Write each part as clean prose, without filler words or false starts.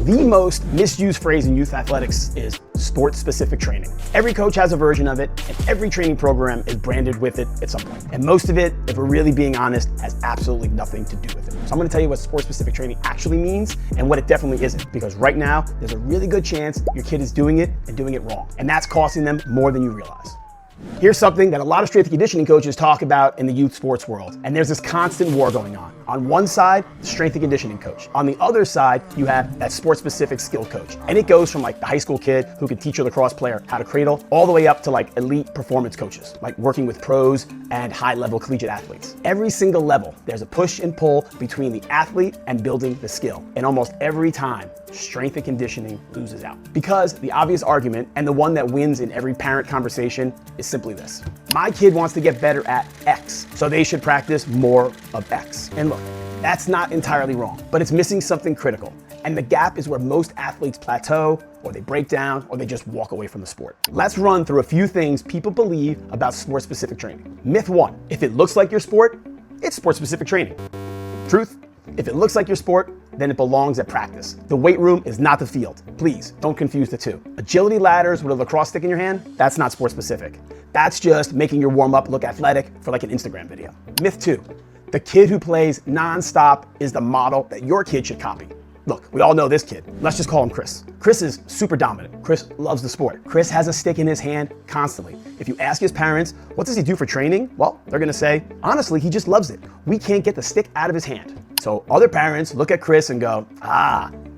The most misused phrase in youth athletics is sport-specific training. Every coach has a version of it, and every training program is branded with it at some point. And most of it, if we're really being honest, has absolutely nothing to do with it. So I'm gonna tell you what sport-specific training actually means and what it definitely isn't. Because right now, there's a really good chance your kid is doing it and doing it wrong. And that's costing them more than you realize. Here's something that a lot of strength and conditioning coaches talk about in the youth sports world. And there's this constant war going on. On one side, the strength and conditioning coach. On the other side, you have that sport-specific skill coach. And it goes from like the high school kid who can teach a lacrosse player how to cradle, all the way up to like elite performance coaches, like working with pros and high-level collegiate athletes. Every single level, there's a push and pull between the athlete and building the skill. And almost every time, strength and conditioning loses out. Because the obvious argument, and the one that wins in every parent conversation, is simply this. My kid wants to get better at X, so they should practice more of X. And look, that's not entirely wrong, but it's missing something critical. And the gap is where most athletes plateau, or they break down, or they just walk away from the sport. Let's run through a few things people believe about sport-specific training. Myth 1, if it looks like your sport, it's sport-specific training. Truth, if it looks like your sport, then it belongs at practice. The weight room is not the field. Please, don't confuse the two. Agility ladders with a lacrosse stick in your hand, that's not sport specific. That's just making your warm-up look athletic for like an Instagram video. Myth 2, the kid who plays non-stop is the model that your kid should copy. Look, we all know this kid. Let's just call him Chris. Chris is super dominant. Chris loves the sport. Chris has a stick in his hand constantly. If you ask his parents, what does he do for training? Well, they're gonna say, honestly, he just loves it. We can't get the stick out of his hand. So other parents look at Chris and go,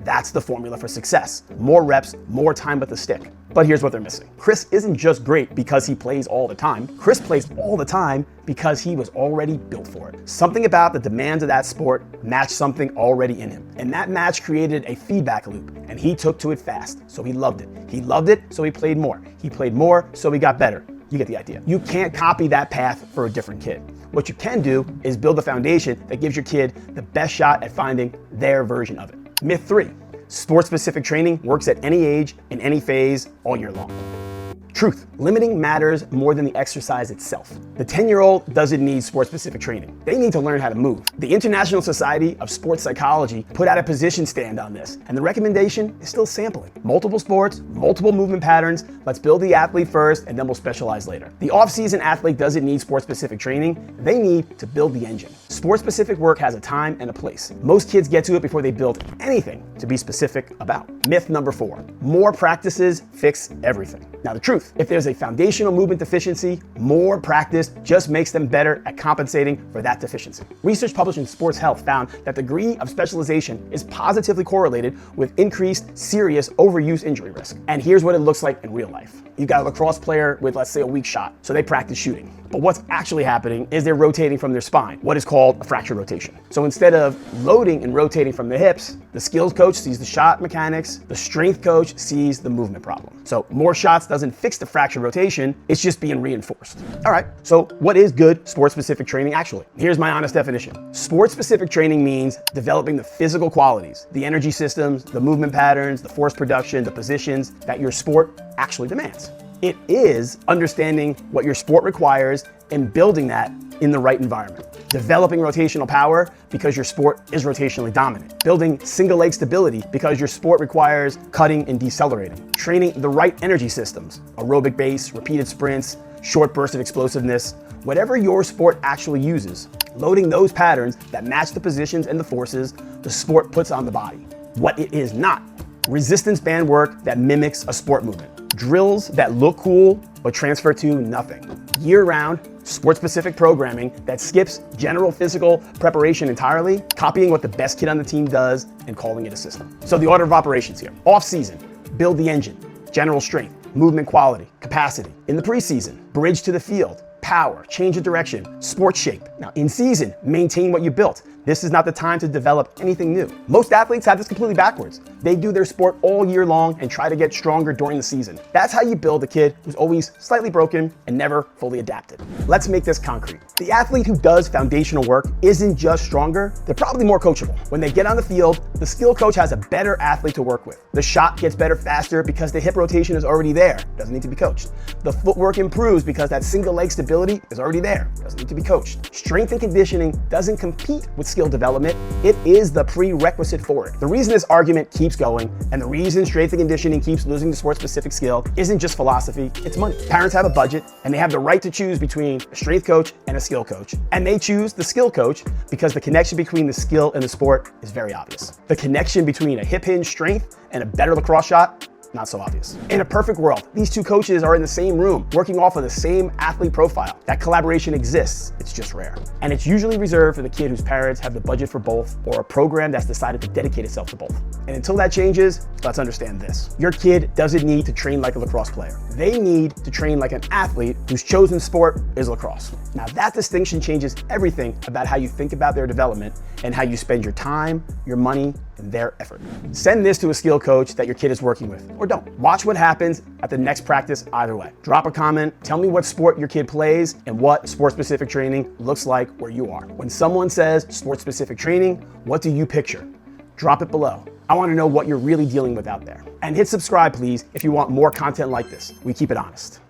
that's the formula for success. More reps, more time with the stick. But here's what they're missing. Chris isn't just great because he plays all the time. Chris plays all the time because he was already built for it. Something about the demands of that sport matched something already in him. And that match created a feedback loop, and he took to it fast, so he loved it. He loved it, so he played more. He played more, so he got better. You get the idea. You can't copy that path for a different kid. What you can do is build a foundation that gives your kid the best shot at finding their version of it. Myth 3, sport-specific training works at any age, in any phase, all year long. Truth, limiting matters more than the exercise itself. The 10-year-old doesn't need sport-specific training. They need to learn how to move. The International Society of Sports Psychology put out a position stand on this, and the recommendation is still sampling. Multiple sports, multiple movement patterns. Let's build the athlete first, and then we'll specialize later. The off-season athlete doesn't need sport-specific training. They need to build the engine. Sport-specific work has a time and a place. Most kids get to it before they build anything to be specific about. Myth number 4, more practices fix everything. Now the truth, if there's a foundational movement deficiency, more practice just makes them better at compensating for that deficiency. Research published in Sports Health found that the degree of specialization is positively correlated with increased serious overuse injury risk. And here's what it looks like in real life. You've got a lacrosse player with, let's say, a weak shot, so they practice shooting. But what's actually happening is they're rotating from their spine, what is called a fracture rotation. So instead of loading and rotating from the hips, the skills coach sees the shot mechanics, the strength coach sees the movement problem. So more shots doesn't fix the fracture rotation, it's just being reinforced. All right, so what is good sport-specific training actually? Here's my honest definition. Sport-specific training means developing the physical qualities, the energy systems, the movement patterns, the force production, the positions that your sport actually demands. It is understanding what your sport requires and building that in the right environment. Developing rotational power because your sport is rotationally dominant. Building single leg stability because your sport requires cutting and decelerating. Training the right energy systems, aerobic base, repeated sprints, short bursts of explosiveness, whatever your sport actually uses. Loading those patterns that match the positions and the forces the sport puts on the body. What it is not, resistance band work that mimics a sport movement. Drills that look cool but transfer to nothing. Year-round, sport-specific programming that skips general physical preparation entirely, copying what the best kid on the team does and calling it a system. So the order of operations here. Off-season, build the engine, general strength, movement quality, capacity. In the preseason, bridge to the field, power, change of direction, sports shape. Now in season, maintain what you built. This is not the time to develop anything new. Most athletes have this completely backwards. They do their sport all year long and try to get stronger during the season. That's how you build a kid who's always slightly broken and never fully adapted. Let's make this concrete. The athlete who does foundational work isn't just stronger, they're probably more coachable. When they get on the field, the skill coach has a better athlete to work with. The shot gets better faster because the hip rotation is already there, doesn't need to be coached. The footwork improves because that single leg stability is already there, doesn't need to be coached. Strength and conditioning doesn't compete with skill skill development, it is the prerequisite for it. The reason this argument keeps going and the reason strength and conditioning keeps losing the sport-specific skill isn't just philosophy, it's money. Parents have a budget and they have the right to choose between a strength coach and a skill coach. And they choose the skill coach because the connection between the skill and the sport is very obvious. The connection between a hip hinge strength and a better lacrosse shot, not so obvious. In a perfect world, these two coaches are in the same room, working off of the same athlete profile. That collaboration exists, it's just rare. And it's usually reserved for the kid whose parents have the budget for both, or a program that's decided to dedicate itself to both. And until that changes, let's understand this. Your kid doesn't need to train like a lacrosse player. They need to train like an athlete whose chosen sport is lacrosse. Now that distinction changes everything about how you think about their development and how you spend your time, your money, and their effort. Send this to a skill coach that your kid is working with, or don't. Watch what happens at the next practice either way. Drop a comment, tell me what sport your kid plays and what sport-specific training looks like where you are. When someone says sport-specific training, what do you picture? Drop it below. I want to know what you're really dealing with out there. And hit subscribe, please, if you want more content like this. We keep it honest.